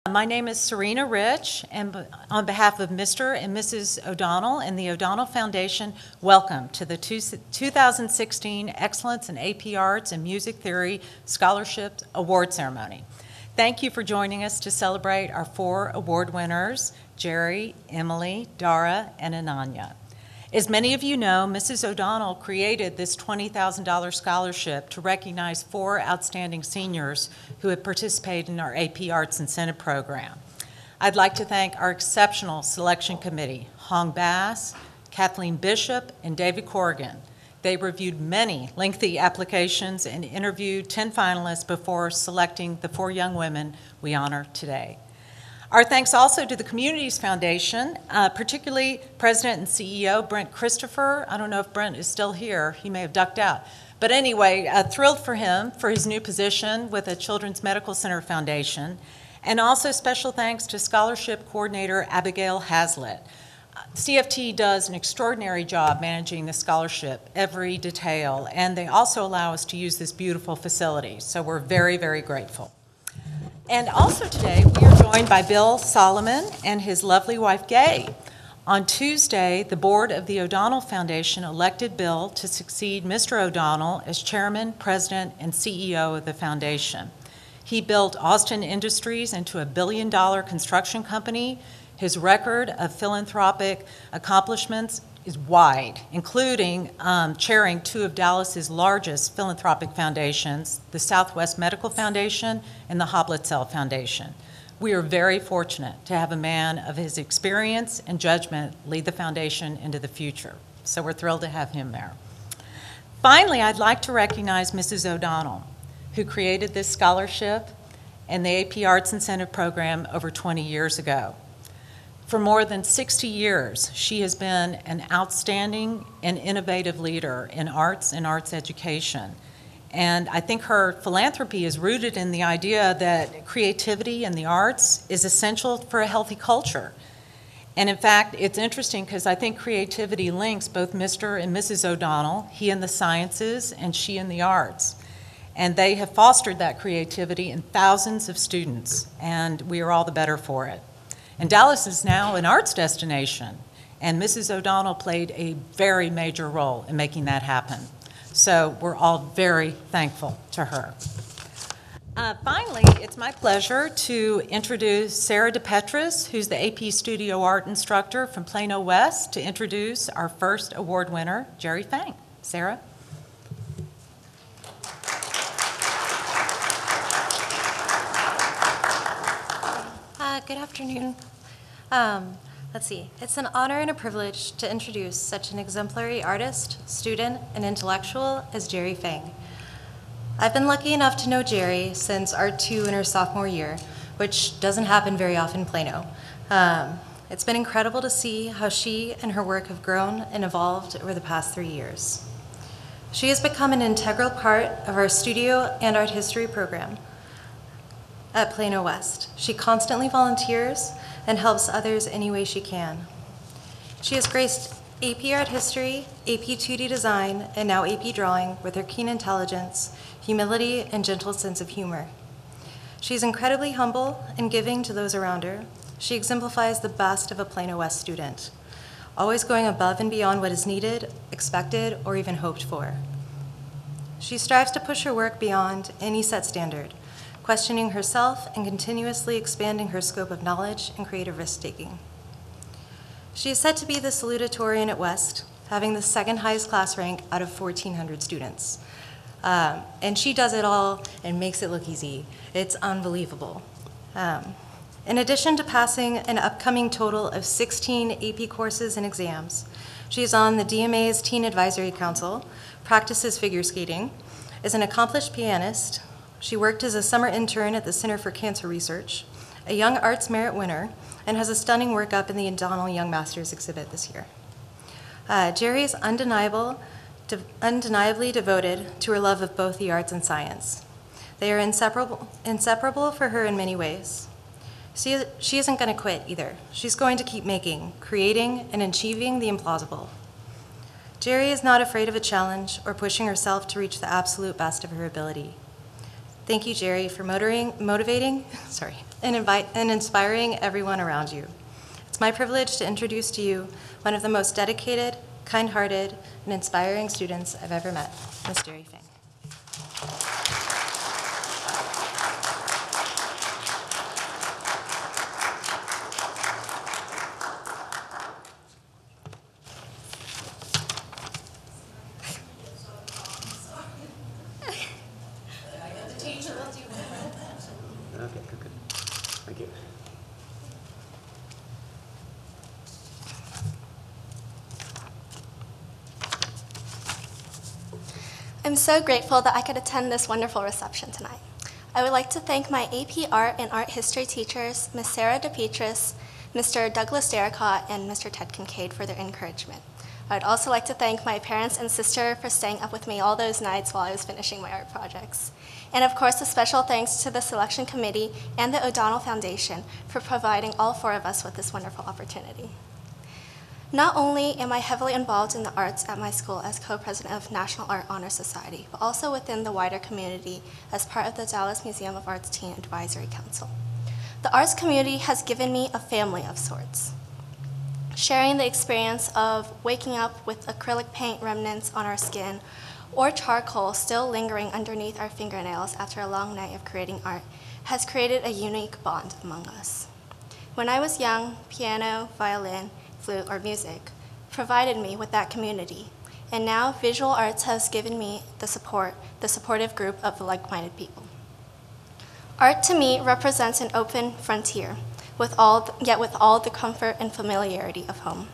My name is Serena Rich, and on behalf of Mr. and Mrs. O'Donnell and the O'Donnell Foundation, welcome to the 2016 Excellence in AP Arts and Music Theory Scholarship Award Ceremony. Thank you for joining us to celebrate our 4 award winners, Jerry, Emily, Dara, and Ananya. As many of you know, Mrs. O'Donnell created this $20,000 scholarship to recognize 4 outstanding seniors who have participated in our AP Arts Incentive Program. I'd like to thank our exceptional selection committee, Hong Bass, Kathleen Bishop, and David Corrigan. They reviewed many lengthy applications and interviewed 10 finalists before selecting the 4 young women we honor today. Our thanks also to the Communities Foundation, particularly President and CEO Brent Christopher. I don't know if Brent is still here. He may have ducked out. But anyway, thrilled for him for his new position with the Children's Medical Center Foundation. And also special thanks to Scholarship Coordinator Abigail Hazlitt. CFT does an extraordinary job managing the scholarship, every detail, and they also allow us to use this beautiful facility. So we're very, very grateful. And also today, we are joined by Bill Solomon and his lovely wife, Gay. On Tuesday, the board of the O'Donnell Foundation elected Bill to succeed Mr. O'Donnell as chairman, president, and CEO of the foundation. He built Austin Industries into a billion-dollar construction company. His record of philanthropic accomplishments is wide, including chairing 2 of Dallas's largest philanthropic foundations, the Southwest Medical Foundation and the Hoblit Foundation. We are very fortunate to have a man of his experience and judgment lead the foundation into the future. So we're thrilled to have him there. Finally, I'd like to recognize Mrs. O'Donnell, who created this scholarship and the AP Arts Incentive Program over 20 years ago. For more than 60 years, she has been an outstanding and innovative leader in arts and arts education. And I think her philanthropy is rooted in the idea that creativity in the arts is essential for a healthy culture. And in fact, it's interesting because I think creativity links both Mr. and Mrs. O'Donnell, he in the sciences and she in the arts. And they have fostered that creativity in thousands of students, and we are all the better for it. And Dallas is now an arts destination, and Mrs. O'Donnell played a very major role in making that happen. So we're all very thankful to her. Finally, it's my pleasure to introduce Sarah DePetris, who's the AP Studio Art instructor from Plano West, to introduce our first award winner, Jerry Fang. Sarah? Good afternoon. Let's see. It's an honor and a privilege to introduce such an exemplary artist, student, and intellectual as Jerry Fang. I've been lucky enough to know Jerry since Art 2 in her sophomore year, which doesn't happen very often in Plano. It's been incredible to see how she and her work have grown and evolved over the past 3 years. She has become an integral part of our studio and art history program at Plano West. She constantly volunteers and helps others any way she can. She has graced AP Art History, AP 2D Design, and now AP Drawing with her keen intelligence, humility, and gentle sense of humor. She's incredibly humble and giving to those around her. She exemplifies the best of a Plano West student, always going above and beyond what is needed, expected, or even hoped for. She strives to push her work beyond any set standard, questioning herself and continuously expanding her scope of knowledge and creative risk-taking. She is said to be the salutatorian at West, having the 2nd highest class rank out of 1,400 students. And she does it all and makes it look easy. It's unbelievable. In addition to passing an upcoming total of 16 AP courses and exams, she is on the DMA's Teen Advisory Council, practices figure skating, is an accomplished pianist. She worked as a summer intern at the Center for Cancer Research, a Young Arts Merit winner, and has a stunning work up in the O'Donnell Young Masters exhibit this year. Jerry is undeniably devoted to her love of both the arts and science. They are inseparable for her in many ways. She isn't going to quit either. She's going to keep making, creating, and achieving the implausible. Jerry is not afraid of a challenge or pushing herself to reach the absolute best of her ability. Thank you, Jerry, for motivating, and inspiring everyone around you. It's my privilege to introduce to you one of the most dedicated, kind-hearted, and inspiring students I've ever met, Miss Jerry Fang. Okay, good. Thank you. I'm so grateful that I could attend this wonderful reception tonight. I would like to thank my AP Art and Art History teachers, Ms. Sarah DePetris, Mr. Douglas Derricott, and Mr. Ted Kincaid for their encouragement. I would also like to thank my parents and sister for staying up with me all those nights while I was finishing my art projects. And of course, a special thanks to the selection committee and the O'Donnell Foundation for providing all four of us with this wonderful opportunity. Not only am I heavily involved in the arts at my school as co-president of National Art Honor Society, but also within the wider community as part of the Dallas Museum of Art's Teen Advisory Council. The arts community has given me a family of sorts. Sharing the experience of waking up with acrylic paint remnants on our skin or charcoal still lingering underneath our fingernails after a long night of creating art has created a unique bond among us. When I was young, piano, violin, flute, or music provided me with that community, and now visual arts has given me the supportive group of like-minded people. Art to me represents an open frontier, yet with all the comfort and familiarity of home.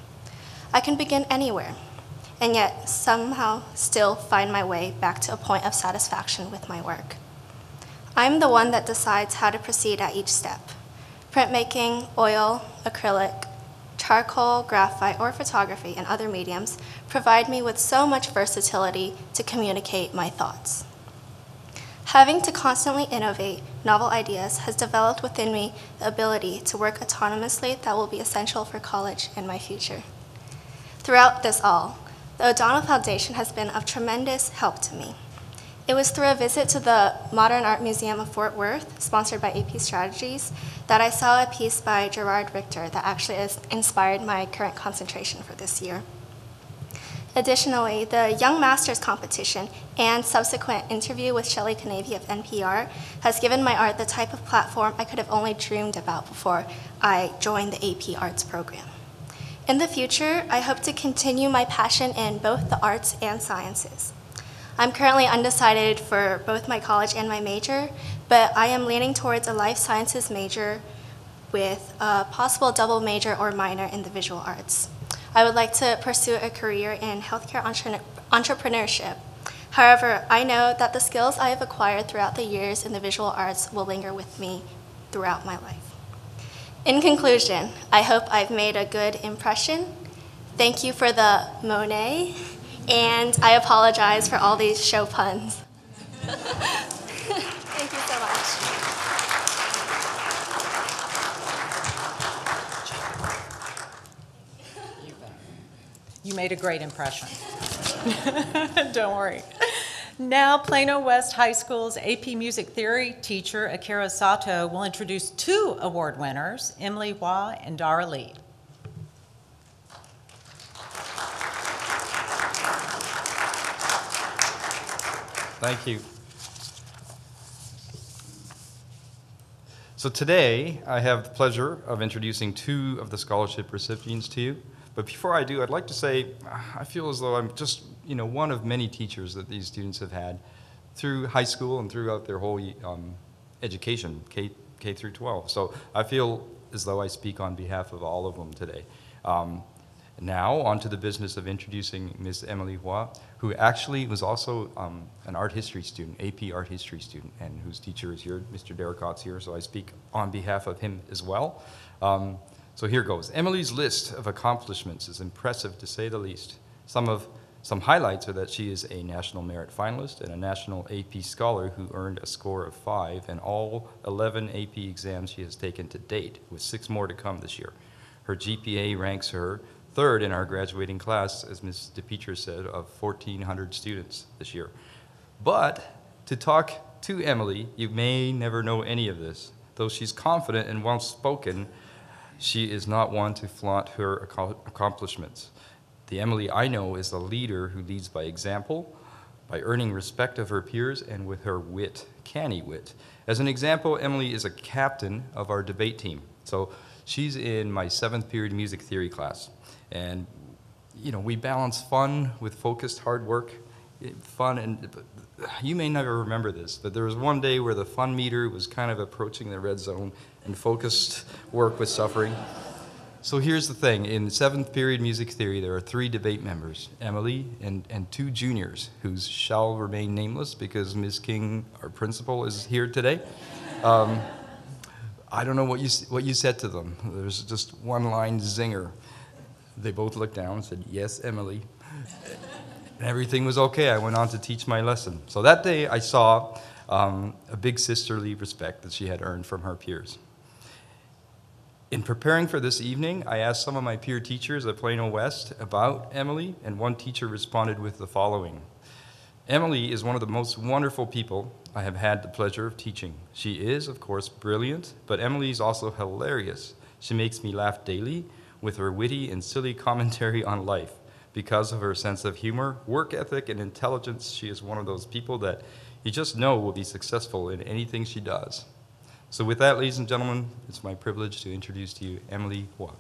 I can begin anywhere, and yet somehow still find my way back to a point of satisfaction with my work. I'm the one that decides how to proceed at each step. Printmaking, oil, acrylic, charcoal, graphite, or photography and other mediums provide me with so much versatility to communicate my thoughts. Having to constantly innovate novel ideas has developed within me the ability to work autonomously that will be essential for college and my future. Throughout this all, the O'Donnell Foundation has been of tremendous help to me. It was through a visit to the Modern Art Museum of Fort Worth, sponsored by AP Strategies, that I saw a piece by Gerard Richter that actually has inspired my current concentration for this year. Additionally, the Young Masters competition and subsequent interview with Shelley Canavy of NPR has given my art the type of platform I could have only dreamed about before I joined the AP Arts program. In the future, I hope to continue my passion in both the arts and sciences. I'm currently undecided for both my college and my major, but I am leaning towards a life sciences major with a possible double major or minor in the visual arts. I would like to pursue a career in healthcare entrepreneurship. However, I know that the skills I have acquired throughout the years in the visual arts will linger with me throughout my life. In conclusion, I hope I've made a good impression. Thank you for the Monet, and I apologize for all these show puns. Thank you so much. You made a great impression. Don't worry. Now, Plano West High School's AP Music Theory teacher, Akira Sato, will introduce two award winners, Emily Hua and Dara Lee. Thank you. So today, I have the pleasure of introducing two of the scholarship recipients to you. But before I do, I'd like to say I feel as though I'm just, one of many teachers that these students have had through high school and throughout their whole education, K through 12. So I feel as though I speak on behalf of all of them today. Now, on to the business of introducing Ms. Emily Hua, who actually was also an art history student, AP art history student, and whose teacher is here, Mr. Derricott's here, so I speak on behalf of him as well. So here goes. Emily's list of accomplishments is impressive, to say the least. Some highlights are that she is a National Merit Finalist and a National AP Scholar who earned a score of 5 in all 11 AP exams she has taken to date, with 6 more to come this year. Her GPA ranks her third in our graduating class, as Ms. DePetris said, of 1,400 students this year. But to talk to Emily, you may never know any of this. Though she's confident and well-spoken, she is not one to flaunt her accomplishments. The Emily I know is a leader who leads by example, by earning respect of her peers, and with her wit, canny wit. As an example, Emily is a captain of our debate team. So she's in my 7th period music theory class. And, you know, we balance fun with focused hard work. Fun, and you may never remember this, but there was one day where the fun meter was kind of approaching the red zone and focused work was suffering. So here's the thing. In 7th period music theory, there are 3 debate members, Emily and 2 juniors, who shall remain nameless because Ms. King, our principal, is here today. I don't know what you said to them. There's just one-line zinger. They both looked down and said, "Yes, Emily." And everything was okay. I went on to teach my lesson. So that day I saw a big sisterly respect that she had earned from her peers. In preparing for this evening, I asked some of my peer teachers at Plano West about Emily, and one teacher responded with the following. Emily is one of the most wonderful people I have had the pleasure of teaching. She is, of course, brilliant, but Emily is also hilarious. She makes me laugh daily with her witty and silly commentary on life. Because of her sense of humor, work ethic, and intelligence, she is one of those people that you just know will be successful in anything she does. So with that, ladies and gentlemen, it's my privilege to introduce to you Emily Hua.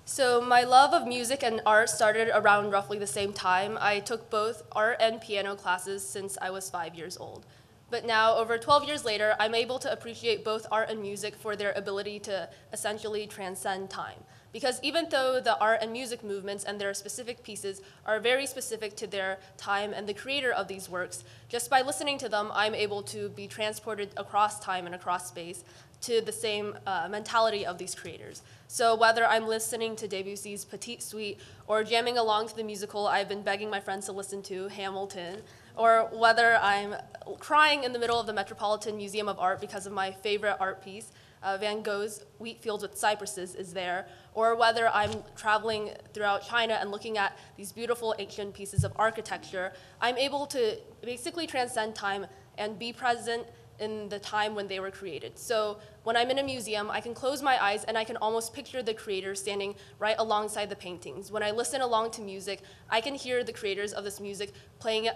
So my love of music and art started around roughly the same time. I took both art and piano classes since I was 5 years old. But now, over 12 years later, I'm able to appreciate both art and music for their ability to essentially transcend time. Because even though the art and music movements and their specific pieces are very specific to their time and the creator of these works, just by listening to them, I'm able to be transported across time and across space to the same mentality of these creators. So whether I'm listening to Debussy's Petite Suite or jamming along to the musical I've been begging my friends to listen to, Hamilton, or whether I'm crying in the middle of the Metropolitan Museum of Art because of my favorite art piece, Van Gogh's Wheat Fields with Cypresses is there, or whether I'm traveling throughout China and looking at these beautiful ancient pieces of architecture, I'm able to basically transcend time and be present in the time when they were created. So when I'm in a museum, I can close my eyes and I can almost picture the creators standing right alongside the paintings. When I listen along to music, I can hear the creators of this music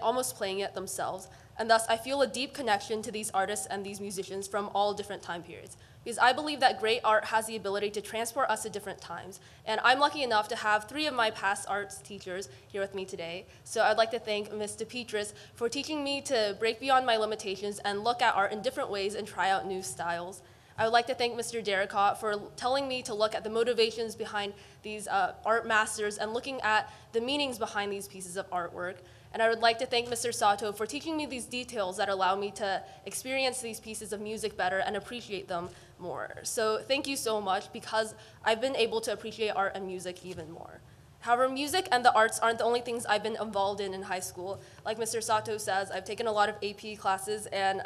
almost playing it themselves. And thus, I feel a deep connection to these artists and these musicians from all different time periods. Because I believe that great art has the ability to transport us to different times. And I'm lucky enough to have 3 of my past arts teachers here with me today. So I'd like to thank Ms. DePetris for teaching me to break beyond my limitations and look at art in different ways and try out new styles. I would like to thank Mr. Derricott for telling me to look at the motivations behind these art masters and looking at the meanings behind these pieces of artwork. And I would like to thank Mr. Sato for teaching me these details that allow me to experience these pieces of music better and appreciate them more. So thank you so much, because I've been able to appreciate art and music even more. However, music and the arts aren't the only things I've been involved in high school. Like Mr. Sato says, I've taken a lot of AP classes, and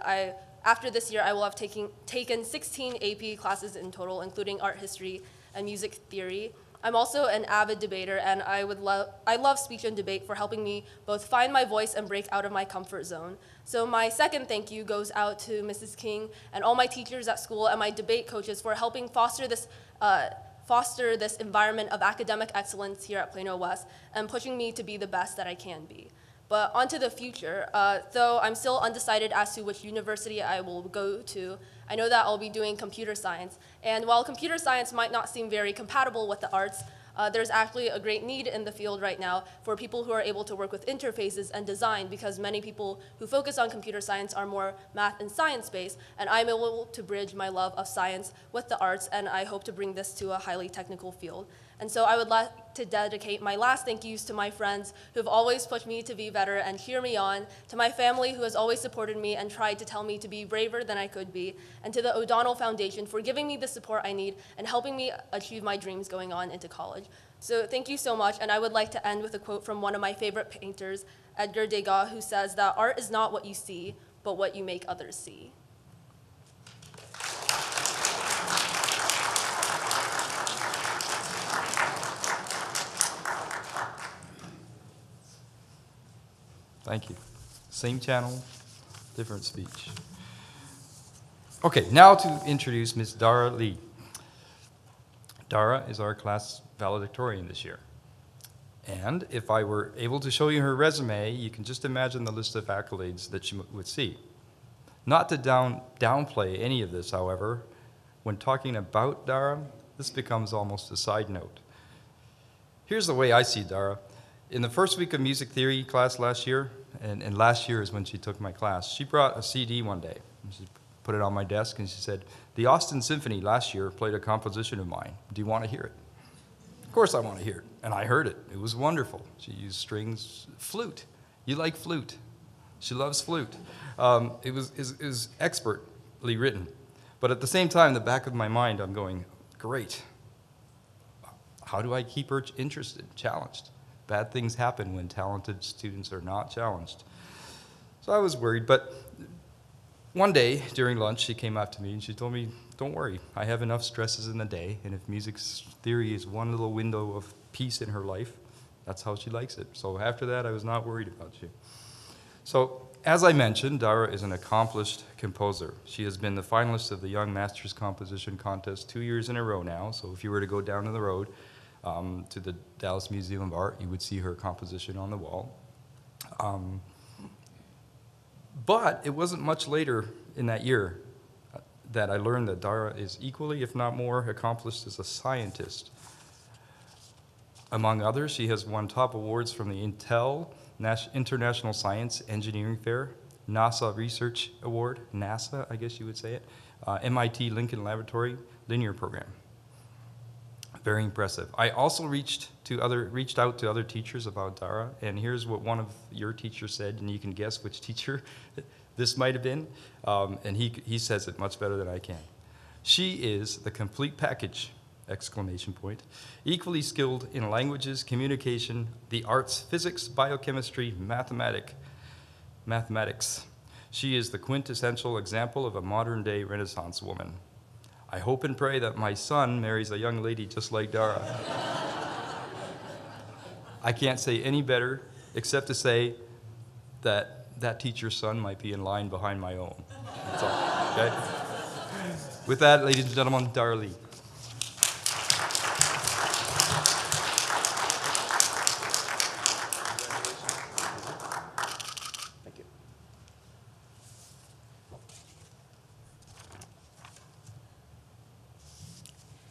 after this year, I will have taken 16 AP classes in total, including art history and music theory. I'm also an avid debater, and I love speech and debate for helping me both find my voice and break out of my comfort zone. So my second thank you goes out to Mrs. King and all my teachers at school and my debate coaches for helping foster this environment of academic excellence here at Plano West and pushing me to be the best that I can be. But onto the future, though I'm still undecided as to which university I will go to, I know that I'll be doing computer science. And while computer science might not seem very compatible with the arts, there's actually a great need in the field right now for people who are able to work with interfaces and design, because many people who focus on computer science are more math and science-based, and I'm able to bridge my love of science with the arts, and I hope to bring this to a highly technical field. And so I would like to dedicate my last thank yous to my friends who have always pushed me to be better and cheer me on, to my family who has always supported me and tried to tell me to be braver than I could be, and to the O'Donnell Foundation for giving me the support I need and helping me achieve my dreams going on into college. So thank you so much, and I would like to end with a quote from one of my favorite painters, Edgar Degas, who says that art is not what you see, but what you make others see. Thank you. Same channel, different speech. Okay, now to introduce Ms. Dara Lee. Dara is our class valedictorian this year. And if I were able to show you her resume, you can just imagine the list of accolades that you would see. Not to downplay any of this, however, when talking about Dara, this becomes almost a side note. Here's the way I see Dara. In the first week of music theory class last year, and last year is when she took my class, she brought a CD one day. She put it on my desk and she said, "The Austin Symphony last year played a composition of mine. Do you want to hear it?" Of course I want to hear it. And I heard it. It was wonderful. She used strings, flute. You like flute. She loves flute. It was expertly written. But at the same time, in the back of my mind, I'm going, great. How do I keep her interested, challenged? Bad things happen when talented students are not challenged. So I was worried, but one day during lunch, she came up to me and she told me, "Don't worry, I have enough stresses in the day, and if music theory is one little window of peace in her life, that's how she likes it." So after that, I was not worried about you. So as I mentioned, Dara is an accomplished composer. She has been the finalist of the Young Masters Composition Contest 2 years in a row now, so if you were to go down to the road to the Dallas Museum of Art, you would see her composition on the wall. But it wasn't much later in that year that I learned that Dara is equally, if not more, accomplished as a scientist. Among others, she has won top awards from the Intel International Science Engineering Fair, NASA Research Award, NASA, I guess you would say it, MIT Lincoln Laboratory Linear Program. Very impressive. I also reached out to other teachers about Dara, and here's what one of your teachers said, and you can guess which teacher this might have been, and he says it much better than I can. "She is the complete package, exclamation point, equally skilled in languages, communication, the arts, physics, biochemistry, mathematics. She is the quintessential example of a modern-day Renaissance woman. I hope and pray that my son marries a young lady just like Dara." I can't say any better except to say that teacher's son might be in line behind my own. That's all, okay? With that, ladies and gentlemen, Dara Lee. Thank you.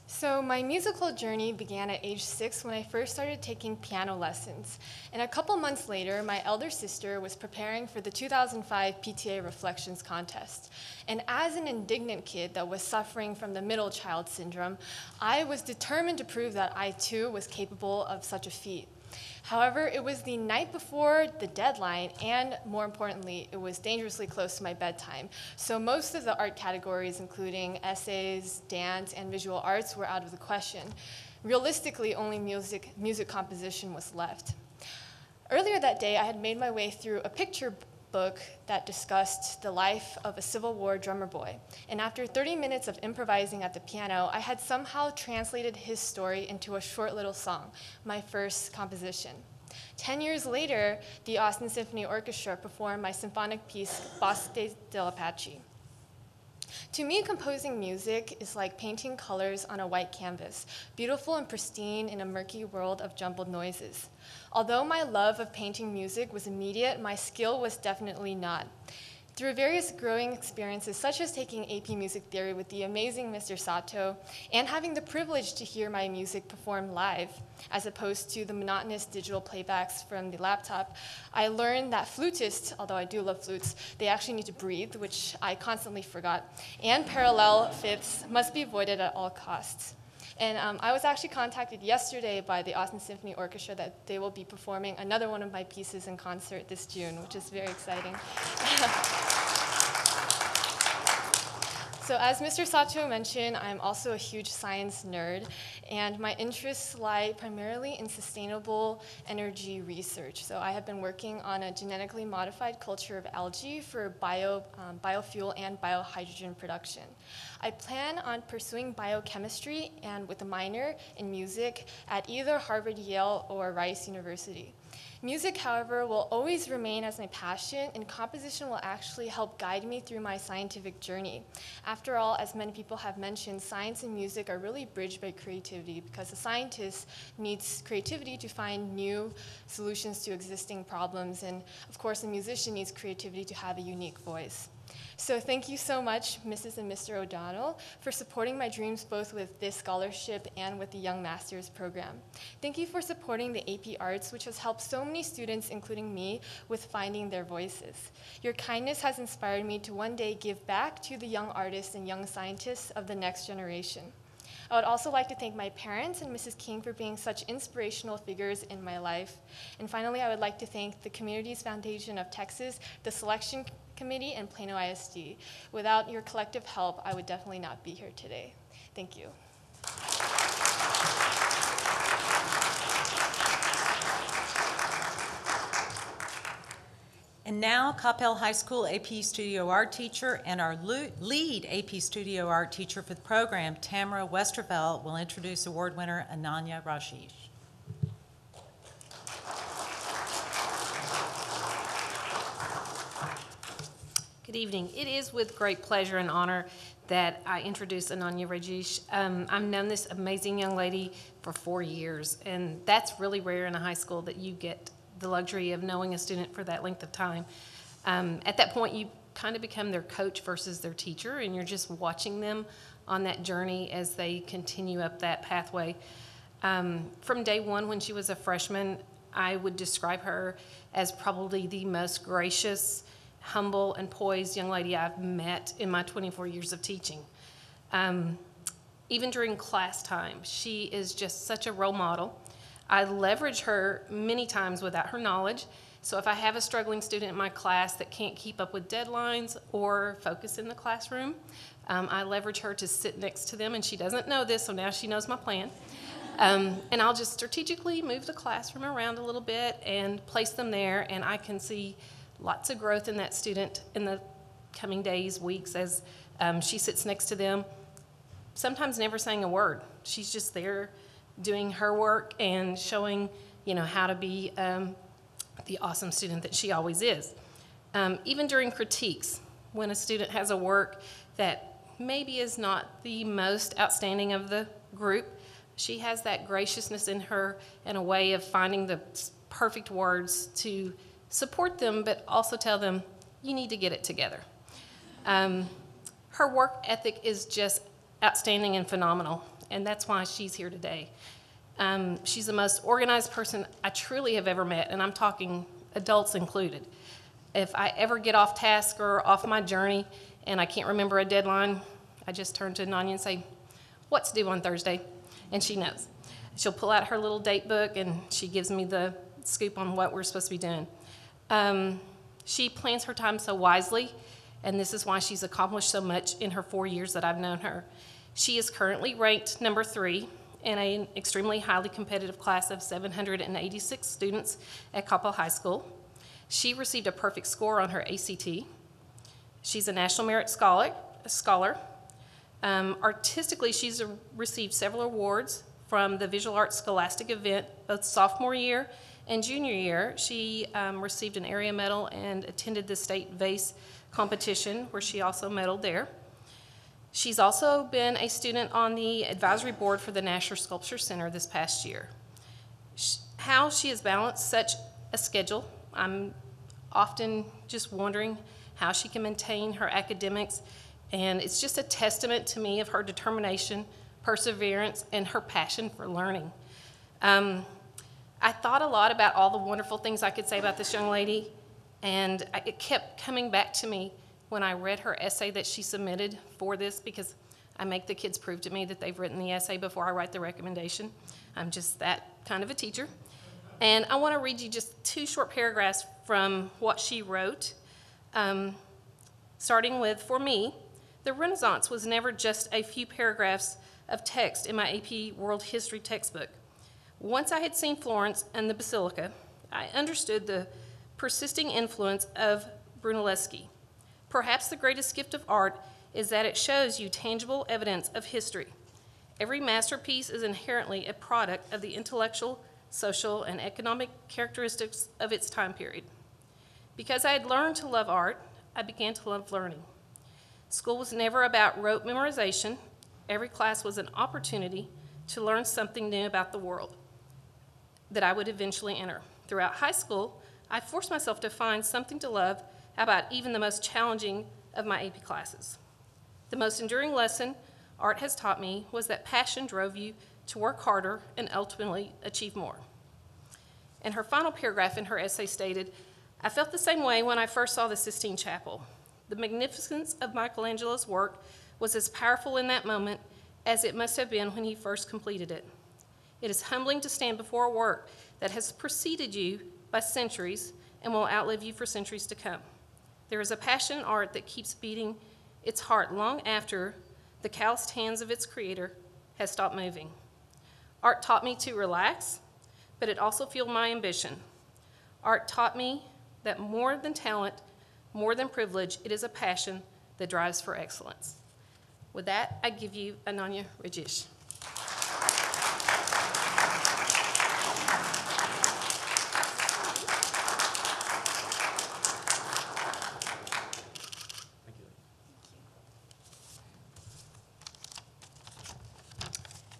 So my musical journey began at age 6 when I first started taking piano lessons. And a couple months later, my elder sister was preparing for the 2005 PTA Reflections Contest. And as an indignant kid that was suffering from the middle child syndrome, I was determined to prove that I too was capable of such a feat. However, it was the night before the deadline, and more importantly, it was dangerously close to my bedtime. So most of the art categories, including essays, dance, and visual arts, were out of the question. Realistically, only music composition was left. Earlier that day, I had made my way through a picture book that discussed the life of a Civil War drummer boy. And after 30 minutes of improvising at the piano, I had somehow translated his story into a short little song, my first composition. 10 years later, the Austin Symphony Orchestra performed my symphonic piece, Bosque del Apache. To me, composing music is like painting colors on a white canvas, beautiful and pristine in a murky world of jumbled noises. Although my love of painting music was immediate, my skill was definitely not. Through various growing experiences, such as taking AP Music Theory with the amazing Mr. Sato, and having the privilege to hear my music performed live, as opposed to the monotonous digital playbacks from the laptop, I learned that flutists, although I do love flutes, they actually need to breathe, which I constantly forgot, and parallel fifths must be avoided at all costs. And I was actually contacted yesterday by the Austin Symphony Orchestra that they will be performing another one of my pieces in concert this June, which is very exciting. So as Mr. Sacho mentioned, I'm also a huge science nerd, and my interests lie primarily in sustainable energy research. So I have been working on a genetically modified culture of algae for biofuel and biohydrogen production. I plan on pursuing biochemistry and with a minor in music at either Harvard, Yale, or Rice University. Music, however, will always remain as my passion, and composition will actually help guide me through my scientific journey. After all, as many people have mentioned, science and music are really bridged by creativity because the scientist needs creativity to find new solutions to existing problems, and of course, the musician needs creativity to have a unique voice. So thank you so much, Mrs. and Mr. O'Donnell, for supporting my dreams both with this scholarship and with the Young Masters program. Thank you for supporting the AP Arts, which has helped so many students, including me, with finding their voices. Your kindness has inspired me to one day give back to the young artists and young scientists of the next generation. I would also like to thank my parents and Mrs. King for being such inspirational figures in my life. And finally, I would like to thank the Communities Foundation of Texas, the Selection Committee, and Plano ISD. Without your collective help, I would definitely not be here today. Thank you. And now, Coppell High School AP Studio Art teacher and our lead AP Studio Art teacher for the program, Tamara Westerveld, will introduce award winner Ananya Rashish. Good evening. It is with great pleasure and honor that I introduce Ananya Rajesh. I've known this amazing young lady for 4 years, and that's really rare in a high school that you get the luxury of knowing a student for that length of time. At that point, you kind of become their coach versus their teacher, and you're just watching them on that journey as they continue up that pathway. From day one, when she was a freshman, I would describe her as probably the most gracious, humble, and poised young lady I've met in my 24 years of teaching. Even during class time, she is just such a role model. I leverage her many times without her knowledge. So if I have a struggling student in my class that can't keep up with deadlines or focus in the classroom, I leverage her to sit next to them, and she doesn't know this, so now she knows my plan. And I'll just strategically move the classroom around a little bit and place them there, and I can see lots of growth in that student in the coming days, weeks, as she sits next to them, sometimes never saying a word. She's just there doing her work and showing, how to be the awesome student that she always is. Even during critiques, when a student has a work that maybe is not the most outstanding of the group, she has that graciousness in her and a way of finding the perfect words to support them, but also tell them, you need to get it together. Her work ethic is just outstanding and phenomenal, and that's why she's here today. She's the most organized person I truly have ever met, and I'm talking adults included. If I ever get off task or off my journey and I can't remember a deadline, I just turn to Ananya and say, what's due on Thursday? And she knows. She'll pull out her little date book and she gives me the scoop on what we're supposed to be doing. She plans her time so wisely, and this is why she's accomplished so much in her 4 years that I've known her. She is currently ranked number 3 in an extremely highly competitive class of 786 students at Coppell High School. She received a perfect score on her ACT. She's a National Merit Scholar. Artistically, she's received several awards from the Visual Arts Scholastic event, both sophomore year and junior year. She received an area medal and attended the state vase competition, where she also medaled there. She's also been a student on the advisory board for the Nasher Sculpture Center this past year. How she has balanced such a schedule, I'm often just wondering how she can maintain her academics, and it's just a testament to me of her determination, perseverance, and her passion for learning. I thought a lot about all the wonderful things I could say about this young lady, and it kept coming back to me when I read her essay that she submitted for this, because I make the kids prove to me that they've written the essay before I write the recommendation. I'm just that kind of a teacher. And I want to read you just 2 short paragraphs from what she wrote, starting with, for me, The Renaissance was never just a few paragraphs of text in my AP World History textbook. Once I had seen Florence and the Basilica, I understood the persisting influence of Brunelleschi. Perhaps the greatest gift of art is that it shows you tangible evidence of history. Every masterpiece is inherently a product of the intellectual, social, and economic characteristics of its time period. Because I had learned to love art, I began to love learning. School was never about rote memorization. Every class was an opportunity to learn something new about the world that I would eventually enter. Throughout high school, I forced myself to find something to love about even the most challenging of my AP classes. The most enduring lesson art has taught me was that passion drove you to work harder and ultimately achieve more. And her final paragraph in her essay stated, "I felt the same way when I first saw the Sistine Chapel. The magnificence of Michelangelo's work was as powerful in that moment as it must have been when he first completed it. It is humbling to stand before a work that has preceded you by centuries and will outlive you for centuries to come. There is a passion in art that keeps beating its heart long after the calloused hands of its creator has stopped moving. Art taught me to relax, but it also fueled my ambition. Art taught me that more than talent, more than privilege, it is a passion that drives for excellence." With that, I give you Ananya Rajesh.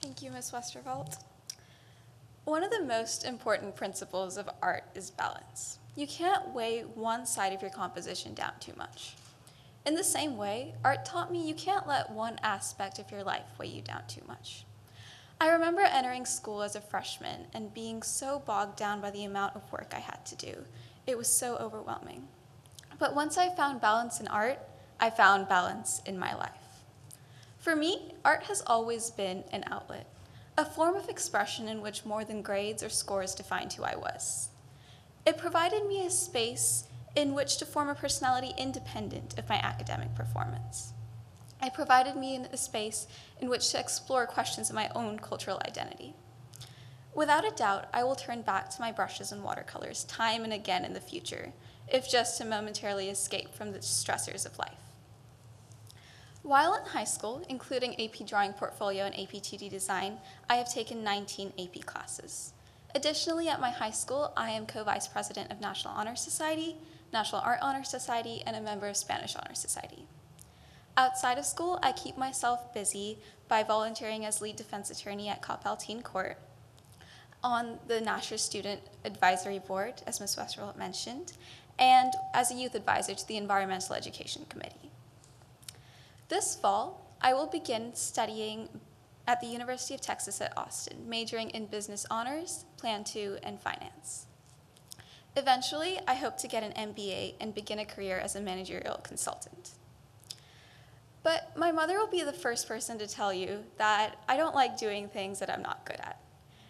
Thank you, Ms. Westervelt. One of the most important principles of art is balance. You can't weigh one side of your composition down too much. In the same way, art taught me you can't let one aspect of your life weigh you down too much. I remember entering school as a freshman and being so bogged down by the amount of work I had to do. It was so overwhelming. But once I found balance in art, I found balance in my life. For me, art has always been an outlet, a form of expression in which more than grades or scores defined who I was. It provided me a space in which to form a personality independent of my academic performance. It provided me a space in which to explore questions of my own cultural identity. Without a doubt, I will turn back to my brushes and watercolors time and again in the future, if just to momentarily escape from the stressors of life. While in high school, including AP Drawing Portfolio and AP 2D Design, I have taken 19 AP classes. Additionally, at my high school, I am co-vice president of National Honor Society, National Art Honor Society, and a member of Spanish Honor Society. Outside of school, I keep myself busy by volunteering as lead defense attorney at Coppell Teen Court, on the Nasher Student Advisory Board, as Ms. Westervelt mentioned, and as a youth advisor to the Environmental Education Committee. This fall, I will begin studying at the University of Texas at Austin, majoring in business honors, Plan 2, and finance. Eventually, I hope to get an MBA and begin a career as a managerial consultant. But my mother will be the first person to tell you that I don't like doing things that I'm not good at.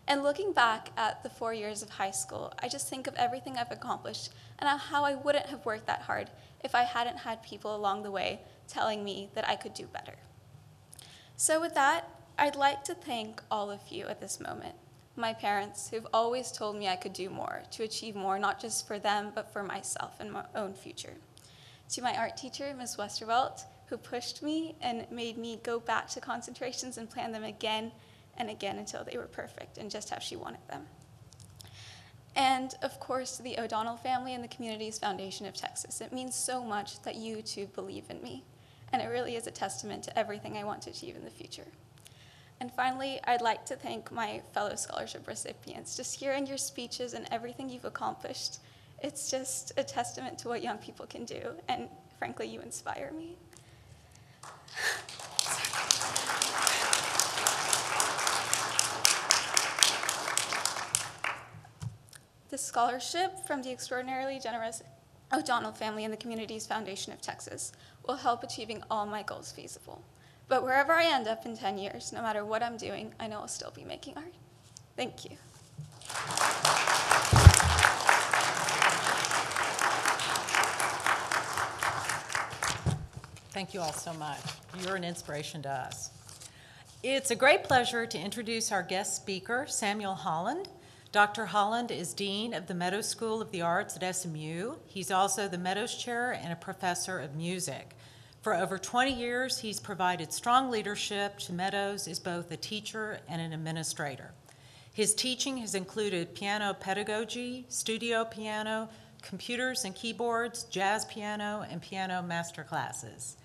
And looking back at the 4 years of high school, I just think of everything I've accomplished and how I wouldn't have worked that hard if I hadn't had people along the way telling me that I could do better. So with that, I'd like to thank all of you at this moment. My parents, who've always told me I could do more, to achieve more, not just for them, but for myself and my own future. To my art teacher, Ms. Westervelt, who pushed me and made me go back to concentrations and plan them again and again until they were perfect and just how she wanted them. And of course, to the O'Donnell family and the Communities Foundation of Texas. It means so much that you too believe in me, and it really is a testament to everything I want to achieve in the future. And finally, I'd like to thank my fellow scholarship recipients. Just hearing your speeches and everything you've accomplished, it's just a testament to what young people can do, and frankly, you inspire me. This scholarship from the extraordinarily generous O'Donnell family and the Communities Foundation of Texas will help achieving all my goals feasible. But wherever I end up in 10 years, no matter what I'm doing, I know I'll still be making art. Thank you. Thank you all so much. You're an inspiration to us. It's a great pleasure to introduce our guest speaker, Samuel Holland. Dr. Holland is Dean of the Meadows School of the Arts at SMU. He's also the Meadows Chair and a professor of music. For over 20 years, he's provided strong leadership to Meadows as both a teacher and an administrator. His teaching has included piano pedagogy, studio piano, computers and keyboards, jazz piano, and piano master classes.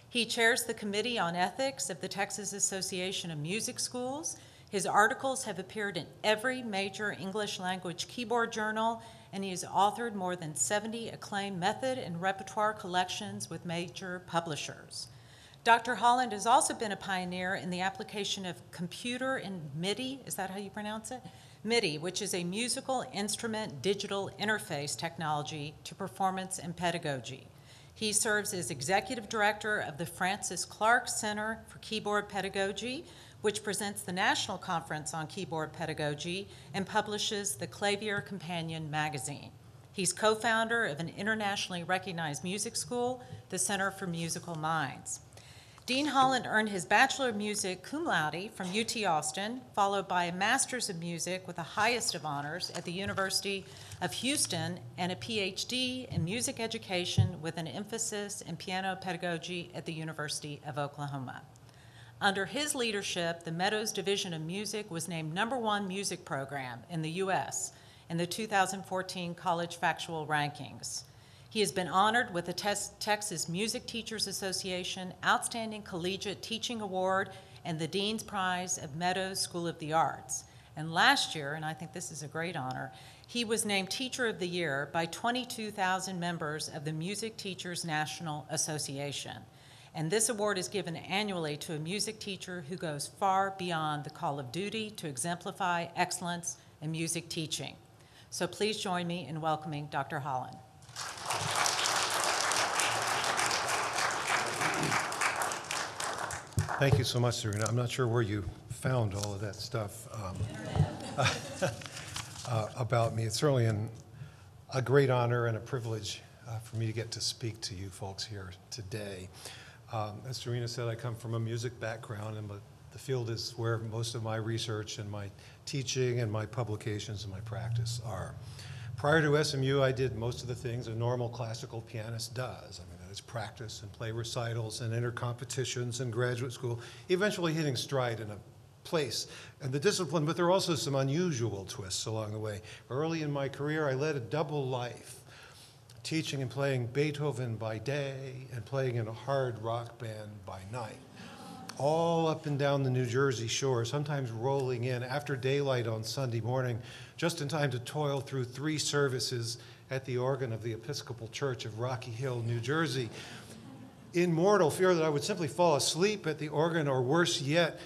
He chairs the Committee on Ethics of the Texas Association of Music Schools. His articles have appeared in every major English language keyboard journal, and he has authored more than 70 acclaimed method and repertoire collections with major publishers. Dr. Holland has also been a pioneer in the application of computer and MIDI, is that how you pronounce it? MIDI, which is a musical instrument digital interface technology to performance and pedagogy. He serves as executive director of the Francis Clark Center for Keyboard Pedagogy, which presents the National Conference on Keyboard Pedagogy and publishes the Clavier Companion magazine. He's co-founder of an internationally recognized music school, the Center for Musical Minds. Dean Holland earned his Bachelor of Music cum laude from UT Austin, followed by a Master's of Music with the highest of honors at the University of Houston, and a PhD in music education with an emphasis in piano pedagogy at the University of Oklahoma. Under his leadership, the Meadows Division of Music was named #1 music program in the U.S. in the 2014 College Factual Rankings. He has been honored with the Texas Music Teachers Association Outstanding Collegiate Teaching Award and the Dean's Prize of Meadows School of the Arts. And last year, and I think this is a great honor, he was named Teacher of the Year by 22,000 members of the Music Teachers National Association. And this award is given annually to a music teacher who goes far beyond the call of duty to exemplify excellence in music teaching. So please join me in welcoming Dr. Holland. Thank you so much, Serena. I'm not sure where you found all of that stuff about me. It's certainly a great honor and a privilege for me to get to speak to you folks here today. As Serena said, I come from a music background, and the field is where most of my research and my teaching and my publications and my practice are. Prior to SMU, I did most of the things a normal classical pianist does. I mean, that is practice and play recitals and enter competitions in graduate school, eventually hitting stride in a place and the discipline, but there are also some unusual twists along the way. Early in my career, I led a double life, teaching and playing Beethoven by day and playing in a hard rock band by night, all up and down the New Jersey shore, sometimes rolling in after daylight on Sunday morning, just in time to toil through 3 services at the organ of the Episcopal Church of Rocky Hill, New Jersey, in mortal fear that I would simply fall asleep at the organ, or worse yet,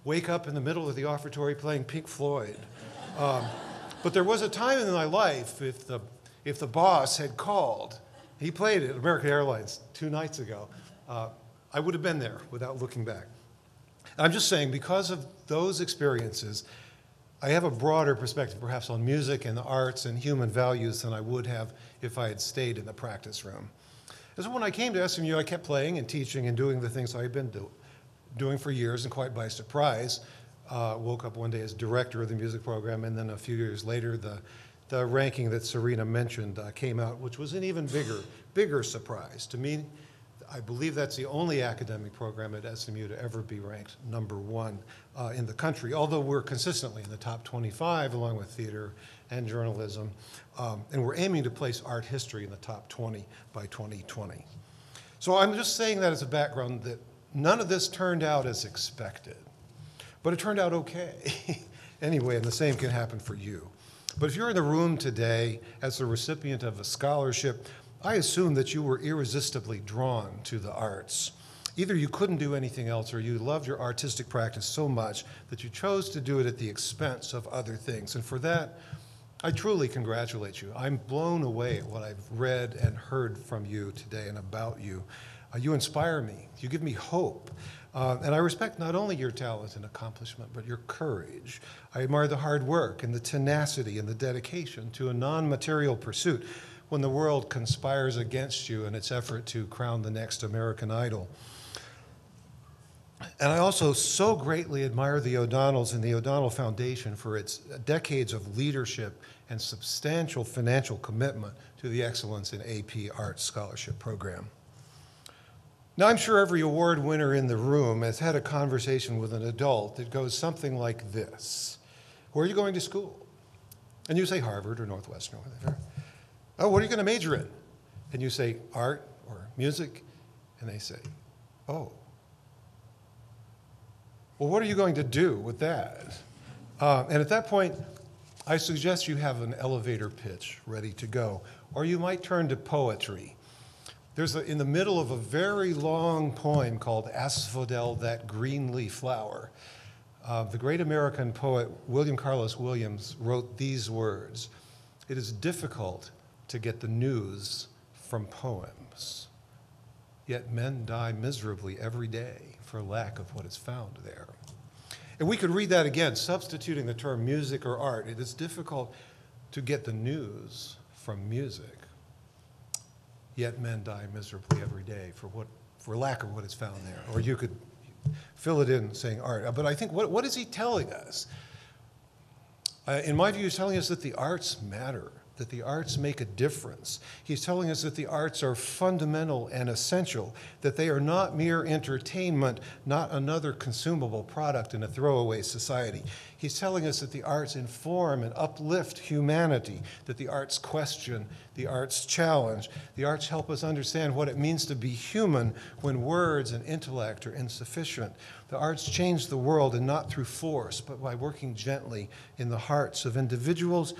wake up in the middle of the offertory playing Pink Floyd. But there was a time in my life, if the boss had called, he played at American Airlines 2 nights ago, I would have been there without looking back. I'm just saying, because of those experiences, I have a broader perspective perhaps on music and the arts and human values than I would have if I had stayed in the practice room. And so when I came to SMU, I kept playing and teaching and doing the things I've been doing for years, and quite by surprise, woke up one day as director of the music program, and then a few years later, the ranking that Serena mentioned came out, which was an even bigger surprise. To me, I believe that's the only academic program at SMU to ever be ranked #1 in the country, although we're consistently in the top 25 along with theater and journalism, and we're aiming to place art history in the top 20 by 2020. So I'm just saying that as a background, that none of this turned out as expected, but it turned out okay. Anyway, and the same can happen for you. But if you're in the room today as a recipient of a scholarship, I assume that you were irresistibly drawn to the arts. Either you couldn't do anything else, or you loved your artistic practice so much that you chose to do it at the expense of other things. And for that, I truly congratulate you. I'm blown away at what I've read and heard from you today and about you. You inspire me. You give me hope. And I respect not only your talent and accomplishment, but your courage. I admire the hard work and the tenacity and the dedication to a non-material pursuit when the world conspires against you in its effort to crown the next American Idol. And I also so greatly admire the O'Donnells and the O'Donnell Foundation for its decades of leadership and substantial financial commitment to the Excellence in AP Arts Scholarship Program. Now, I'm sure every award winner in the room has had a conversation with an adult that goes something like this. Where are you going to school? And you say Harvard or Northwestern or whatever. Oh, what are you going to major in? And you say art or music, and they say, oh. Well, what are you going to do with that? And at that point, I suggest you have an elevator pitch ready to go. Or you might turn to poetry. There's in the middle of a very long poem called Asphodel, That Green Leaf Flower. The great American poet William Carlos Williams wrote these words: "It is difficult to get the news from poems, yet men die miserably every day for lack of what is found there." And we could read that again, substituting the term music or art. It is difficult to get the news from music, yet men die miserably every day for lack of what is found there. Or you could fill it in saying art. But I think, what is he telling us? In my view, he's telling us that the arts matter, that the arts make a difference. He's telling us that the arts are fundamental and essential, that they are not mere entertainment, not another consumable product in a throwaway society. He's telling us that the arts inform and uplift humanity, that the arts question, the arts challenge, the arts help us understand what it means to be human when words and intellect are insufficient. The arts change the world, and not through force, but by working gently in the hearts of individuals.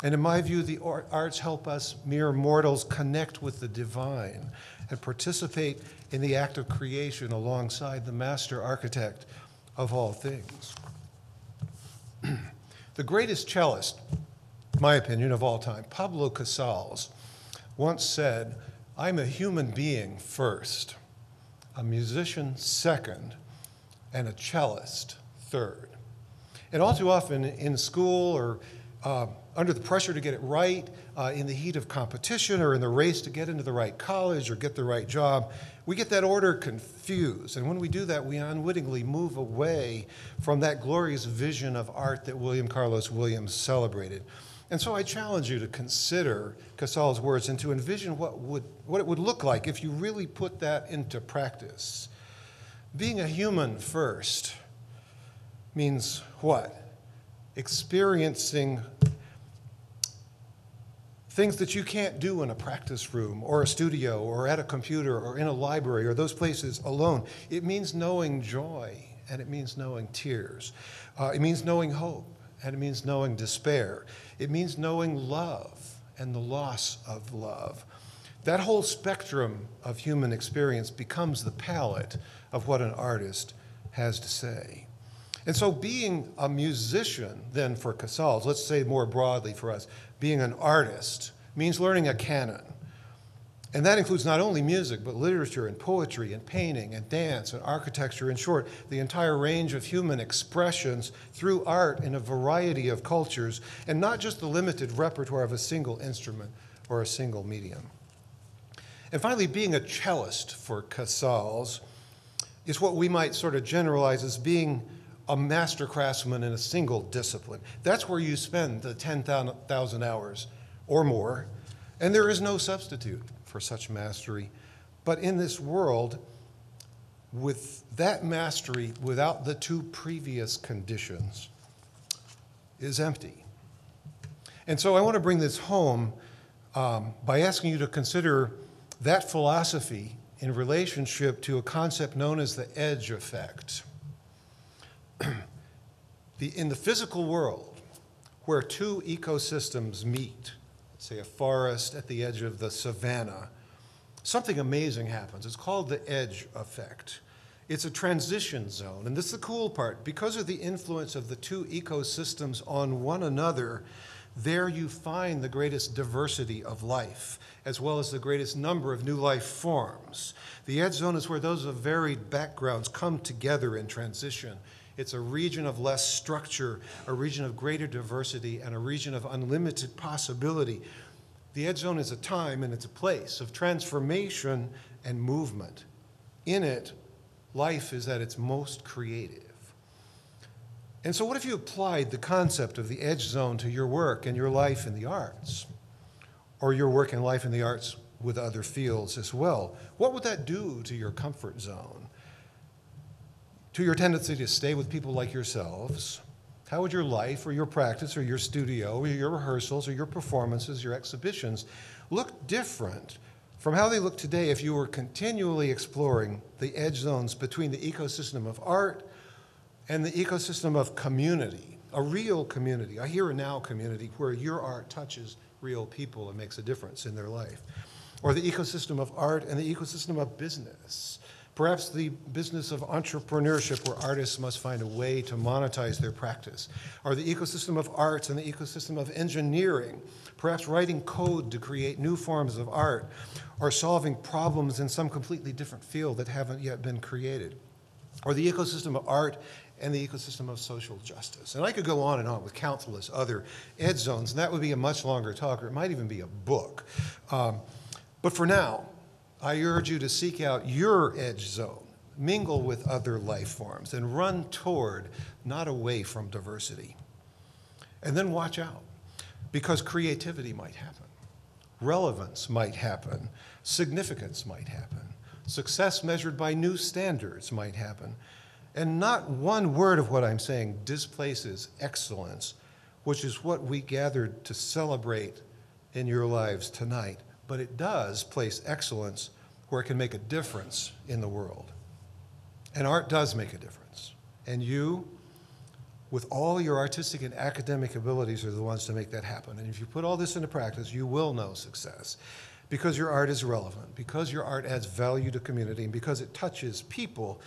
And in my view, the arts help us mere mortals connect with the divine and participate in the act of creation alongside the master architect of all things. The greatest cellist, in my opinion, of all time, Pablo Casals, once said, "I'm a human being first, a musician second, and a cellist third." And all too often in school or under the pressure to get it right, in the heat of competition or in the race to get into the right college or get the right job, we get that order confused. And when we do that, we unwittingly move away from that glorious vision of art that William Carlos Williams celebrated. And so I challenge you to consider Casals' words and to envision what it would look like if you really put that into practice. Being a human first means what? Experiencing things that you can't do in a practice room or a studio or at a computer or in a library or those places alone. It means knowing joy, and it means knowing tears. It means knowing hope, and it means knowing despair. It means knowing love and the loss of love. That whole spectrum of human experience becomes the palette of what an artist has to say. And so being a musician, then, for Casals, let's say more broadly for us, being an artist means learning a canon. And that includes not only music, but literature and poetry and painting and dance and architecture. In short, the entire range of human expressions through art in a variety of cultures, and not just the limited repertoire of a single instrument or a single medium. And finally, being a cellist for Casals is what we might sort of generalize as being a master craftsman in a single discipline. That's where you spend the 10,000 hours or more, and there is no substitute for such mastery. But in this world, with that mastery without the two previous conditions is empty. And so I want to bring this home by asking you to consider that philosophy in relationship to a concept known as the edge effect. In the physical world, where two ecosystems meet, say a forest at the edge of the savanna, something amazing happens. It's called the edge effect. It's a transition zone, and this is the cool part. Because of the influence of the two ecosystems on one another, there you find the greatest diversity of life, as well as the greatest number of new life forms. The edge zone is where those of varied backgrounds come together in transition. It's a region of less structure, a region of greater diversity, and a region of unlimited possibility. The edge zone is a time and it's a place of transformation and movement. In it, life is at its most creative. And so what if you applied the concept of the edge zone to your work and your life in the arts, or your work and life in the arts with other fields as well? What would that do to your comfort zone, to your tendency to stay with people like yourselves? How would your life or your practice or your studio or your rehearsals or your performances, your exhibitions look different from how they look today if you were continually exploring the edge zones between the ecosystem of art and the ecosystem of community, a real community, a here and now community where your art touches real people and makes a difference in their life? Or the ecosystem of art and the ecosystem of business, perhaps the business of entrepreneurship where artists must find a way to monetize their practice, or the ecosystem of arts and the ecosystem of engineering, perhaps writing code to create new forms of art, or solving problems in some completely different field that haven't yet been created, or the ecosystem of art and the ecosystem of social justice. And I could go on with countless other edge zones, and that would be a much longer talk, or it might even be a book. But for now, I urge you to seek out your edge zone, mingle with other life forms, and run toward, not away from, diversity. And then watch out, because creativity might happen, relevance might happen, significance might happen, success measured by new standards might happen. And not one word of what I'm saying displaces excellence, which is what we gathered to celebrate in your lives tonight. But it does place excellence where it can make a difference in the world. And art does make a difference. And you, with all your artistic and academic abilities, are the ones to make that happen. And if you put all this into practice, you will know success, because your art is relevant, because your art adds value to community, and because it touches people.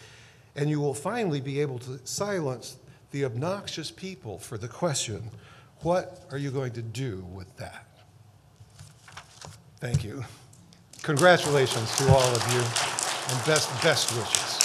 And you will finally be able to silence the obnoxious people for the question, what are you going to do with that? Thank you. Congratulations to all of you, and best wishes.